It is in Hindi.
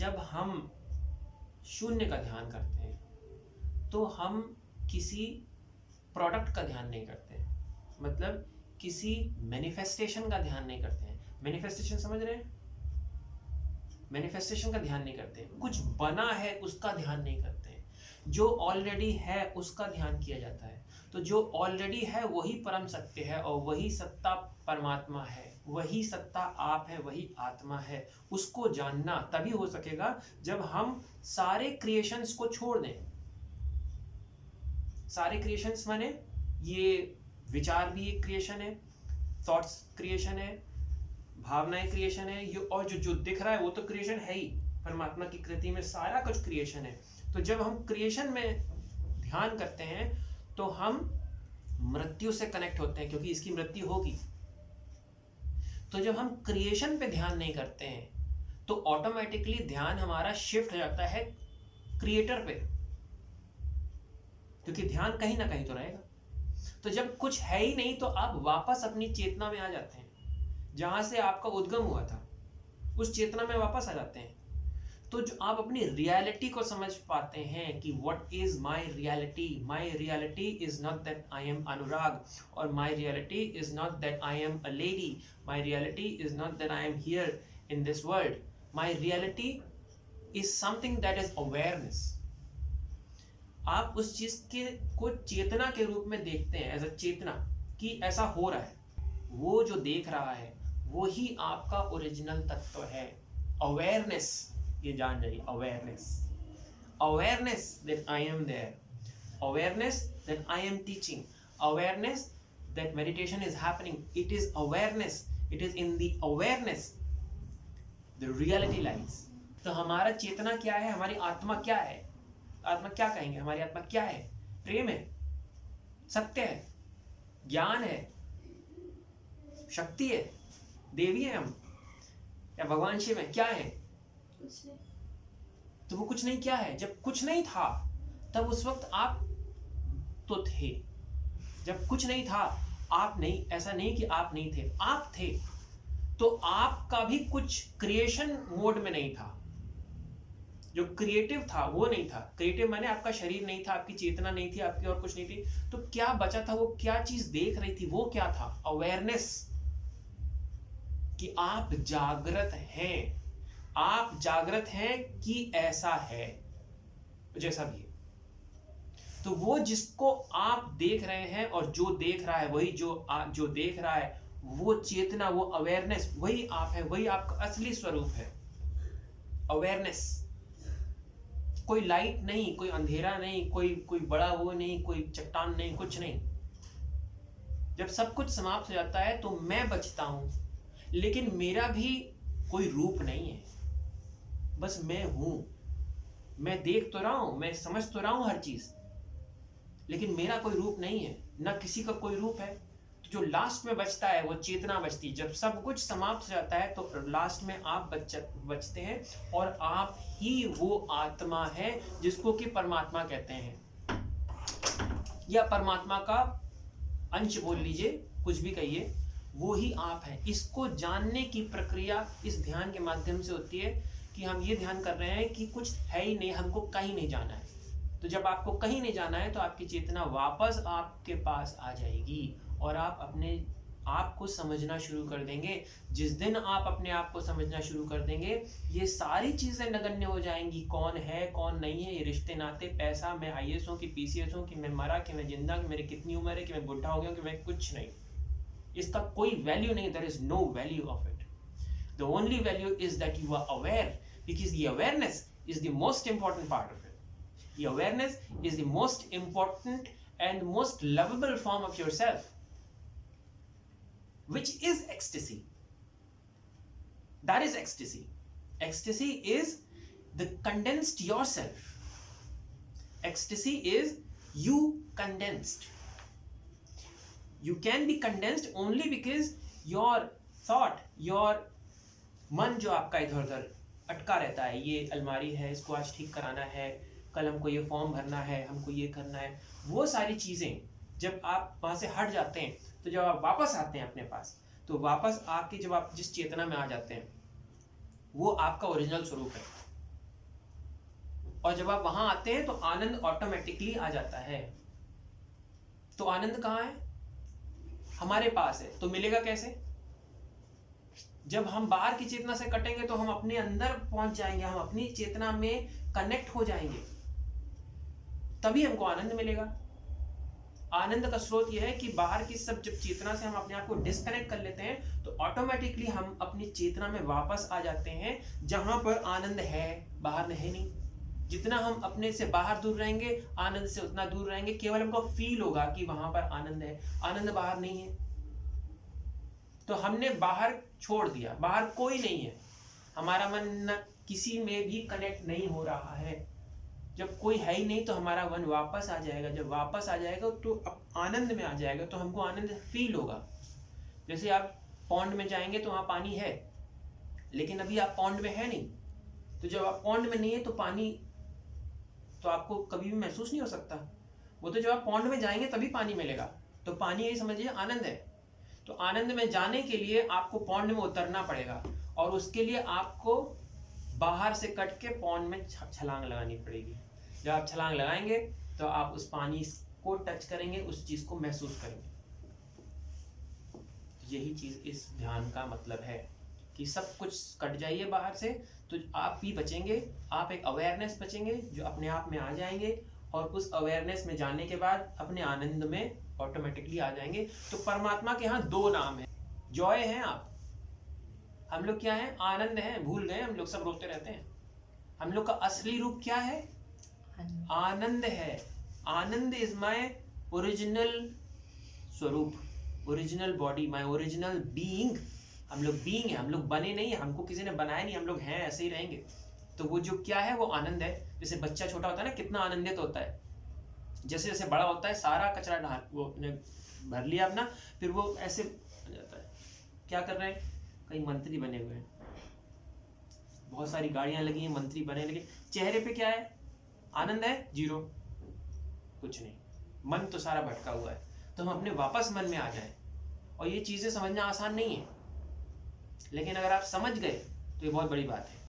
जब हम शून्य का ध्यान करते हैं तो हम किसी प्रोडक्ट का ध्यान नहीं करते हैं, मतलब किसी मैनिफेस्टेशन का ध्यान नहीं करते हैं। मैनिफेस्टेशन समझ रहे हैं? मैनिफेस्टेशन का ध्यान नहीं करते हैं, कुछ बना है उसका ध्यान नहीं करते हैं, जो ऑलरेडी है उसका ध्यान किया जाता है। तो जो ऑलरेडी है वही परम सत्य है और वही सत्ता परमात्मा है, वही सत्ता आप है, वही आत्मा है। उसको जानना तभी हो सकेगा जब हम सारे क्रिएशंस को छोड़ दें। सारे क्रिएशंस माने ये विचार भी एक क्रिएशन है, थॉट्स क्रिएशन है, भावनाएं क्रिएशन है, ये और जो दिख रहा है वो तो क्रिएशन है ही। परमात्मा की कृति में सारा कुछ क्रिएशन है। तो जब हम क्रिएशन में ध्यान करते हैं तो हम मृत्यु से कनेक्ट होते हैं, क्योंकि इसकी मृत्यु होगी। तो जब हम क्रिएशन पे ध्यान नहीं करते हैं तो ऑटोमेटिकली ध्यान हमारा शिफ्ट हो जाता है क्रिएटर पे, क्योंकि ध्यान कहीं ना कहीं तो रहेगा। तो जब कुछ है ही नहीं तो आप वापस अपनी चेतना में आ जाते हैं, जहां से आपका उद्गम हुआ था उस चेतना में वापस आ जाते हैं। तो जो आप अपनी रियलिटी को समझ पाते हैं कि what is my reality is not that I am Anurag, और my reality is not that I am a lady, my reality is not that I am here in this world, my reality is something that is awareness. आप उस चीज के को चेतना के रूप में देखते हैं, एज अ चेतना कि ऐसा हो रहा है। वो जो देख रहा है वो ही आपका ओरिजिनल तत्व है। अवेयरनेस, ये जान जाइए, awareness that I am there, awareness that I am teaching, awareness that meditation is happening, it is awareness, it is in the awareness the reality lies. तो हमारा चेतना क्या है, हमारी आत्मा क्या है? आत्मा क्या कहेंगे? हमारी आत्मा क्या है? प्रेम है, सत्य है, ज्ञान है, शक्ति है, देवी है हम, या भगवान शिव है? क्या है? कुछ नहीं। तो वो कुछ नहीं क्या है? जब कुछ नहीं था तब उस वक्त आप तो थे। जब कुछ नहीं था आप नहीं, ऐसा नहीं कि आप नहीं थे, आप थे। तो आपका भी कुछ क्रिएशन मोड में नहीं था। जो क्रिएटिव था वो नहीं था। क्रिएटिव माने आपका शरीर नहीं था, आपकी चेतना नहीं थी, आपकी और कुछ नहीं थी। तो क्या बचा था? वो क्या चीज देख रही थी? वो क्या था? अवेयरनेस, कि आप जागृत हैं, आप जागृत हैं कि ऐसा है जैसा भी है। तो वो जिसको आप देख रहे हैं और जो देख रहा है वही जो देख रहा है, वो चेतना, वो अवेयरनेस, वही आप है, वही आपका असली स्वरूप है। अवेयरनेस, कोई लाइट नहीं, कोई अंधेरा नहीं, कोई बड़ा वो नहीं, कोई चट्टान नहीं, कुछ नहीं। जब सब कुछ समाप्त हो जाता है तो मैं बचता हूं, लेकिन मेरा भी कोई रूप नहीं है, बस मैं हूं। मैं देख तो रहा हूं, मैं समझ तो रहा हूं हर चीज, लेकिन मेरा कोई रूप नहीं है, ना किसी का कोई रूप है। तो जो लास्ट में बचता है वो चेतना बचती है। जब सब कुछ समाप्त हो जाता है तो लास्ट में आप बचते हैं, और आप ही वो आत्मा है जिसको कि परमात्मा कहते हैं, या परमात्मा का अंश बोल लीजिए, कुछ भी कहिए, वो ही आप है। इसको जानने की प्रक्रिया इस ध्यान के माध्यम से होती है कि हम ये ध्यान कर रहे हैं कि कुछ है ही नहीं, हमको कहीं नहीं जाना है। तो जब आपको कहीं नहीं जाना है तो आपकी चेतना वापस आपके पास आ जाएगी और आप अपने आप को समझना शुरू कर देंगे। जिस दिन आप अपने आप को समझना शुरू कर देंगे, ये सारी चीजें नगण्य हो जाएंगी। कौन है, कौन नहीं है, ये रिश्ते नाते, पैसा, मैं IAS हूँ कि PCS हूँ, कि मैं मरा, कि मैं जिंदा, कि मेरी कितनी उम्र है, कि मैं बुढ़ा हो गया, कि मैं कुछ नहीं, इसका कोई वैल्यू नहीं। There is no value of it. The only value is that you are aware, because the awareness is the most important part of it. The awareness is the most important and most lovable form of yourself, which is ecstasy. That is ecstasy. Ecstasy is the condensed yourself. Ecstasy is you condensed. You can be condensed only because your thought, your मन जो आपका इधर उधर अटका रहता है, ये अलमारी है, इसको आज ठीक कराना है, कल हमको ये फॉर्म भरना है, हमको ये करना है, वो सारी चीज़ें जब आप वहाँ से हट जाते हैं, तो जब आप वापस आते हैं अपने पास, तो वापस आके जब आप जिस चेतना में आ जाते हैं, वो आपका ओरिजिनल स्वरूप है। और जब आप वहां आते हैं तो आनंद ऑटोमेटिकली आ जाता है। तो आनंद कहाँ है? हमारे पास है। तो मिलेगा कैसे? जब हम बाहर की चेतना से कटेंगे तो हम अपने अंदर पहुंच जाएंगे, हम अपनी चेतना में कनेक्ट हो जाएंगे, तभी हमको आनंद मिलेगा। आनंद का स्रोत यह है कि बाहर की सब जब चेतना से हम अपने आप को डिस्कनेक्ट कर लेते हैं तो ऑटोमेटिकली हम अपनी चेतना में वापस आ जाते हैं, जहां पर आनंद है, बाहर है नहीं। जितना हम अपने से बाहर दूर रहेंगे, आनंद से उतना दूर रहेंगे। केवल हमको फील होगा कि वहां पर आनंद है, आनंद बाहर नहीं है। तो हमने बाहर छोड़ दिया, बाहर कोई नहीं है, हमारा मन न किसी में भी कनेक्ट नहीं हो रहा है। जब कोई है ही नहीं तो हमारा मन वापस आ जाएगा। जब वापस आ जाएगा तो अब आनंद में आ जाएगा, तो हमको आनंद फील होगा। जैसे आप पॉन्ड में जाएंगे तो वहां पानी है, लेकिन अभी आप पॉन्ड में है नहीं। तो जब आप पॉन्ड में नहीं है तो पानी तो आपको कभी भी महसूस नहीं हो सकता। वो तो जब आप पॉन्ड में जाएंगे तभी पानी मिलेगा। तो पानी यही समझिए आनंद है। तो आनंद में जाने के लिए आपको पॉन्ड में उतरना पड़ेगा, और उसके लिए आपको बाहर से कट के पॉन्ड में छलांग लगानी पड़ेगी। जब आप छलांग लगाएंगे तो आप उस पानी को टच करेंगे, उस चीज को महसूस करेंगे। यही चीज इस ध्यान का मतलब है कि सब कुछ कट जाइए बाहर से, तो आप भी बचेंगे। आप एक अवेयरनेस बचेंगे जो अपने आप में आ जाएंगे, और उस अवेयरनेस में जाने के बाद अपने आनंद में ऑटोमेटिकली आ जाएंगे। तो परमात्मा के यहाँ दो नाम है, जॉय है आप, हम लोग क्या है? आनंद है। भूल गए हम लोग, सब रोते रहते हैं। हम लोग का असली रूप क्या है? आनंद है। आनंद इज माय ओरिजिनल स्वरूप, original body, my original being. हम लोग बीइंग है, हम लोग बने नहीं है, हमको किसी ने बनाया नहीं, हम लोग हैं, ऐसे ही रहेंगे। तो वो जो क्या है वो आनंद है। जैसे बच्चा छोटा होता है ना, कितना आनंदित होता है। जैसे जैसे बड़ा होता है सारा कचरा ढाल वो भर लिया अपना, फिर वो ऐसे हो जाता है। क्या कर रहे हैं? कई मंत्री बने हुए हैं, बहुत सारी गाड़ियां लगी हैं, मंत्री बने, लेकिन चेहरे पे क्या है? आनंद है? जीरो, कुछ नहीं। मन तो सारा भटका हुआ है। तो हम अपने वापस मन में आ जाएं। और ये चीजें समझना आसान नहीं है, लेकिन अगर आप समझ गए तो ये बहुत बड़ी बात है।